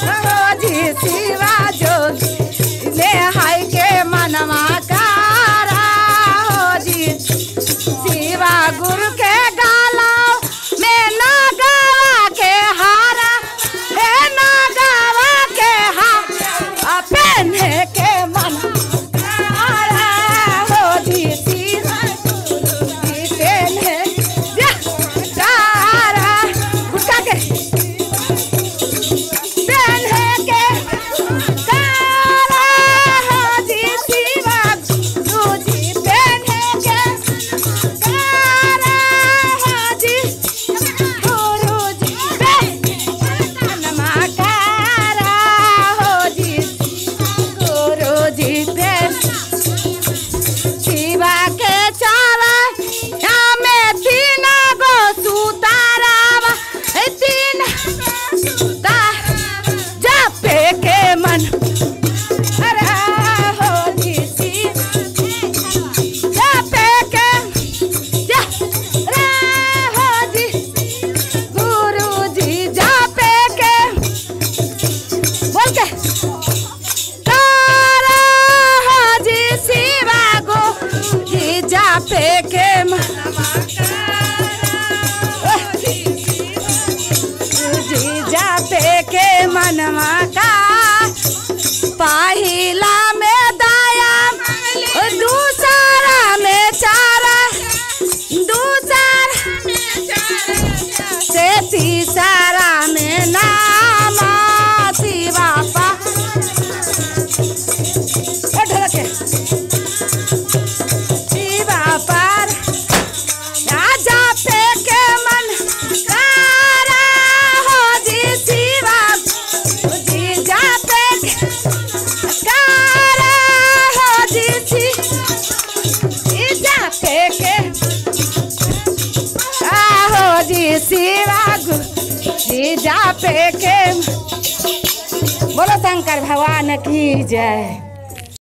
हो जी शिवा जोगी ले हाय के मनवा कारा हो जी शिवा गुरु के गाला में ना गावा के हारा हे ना गावा के हारा पहने के मन कारा हो जी शिवा गुरु पहने कारा घुटा के मनवा का पहिला में दाया दूसरा में चारा दूसरा से तीसरा में नामा शिवा पा शिवा पर राजा पे के मन कारा हो जी शिवा शिवा गुरु जा पे के बोलो शंकर भगवान की जय।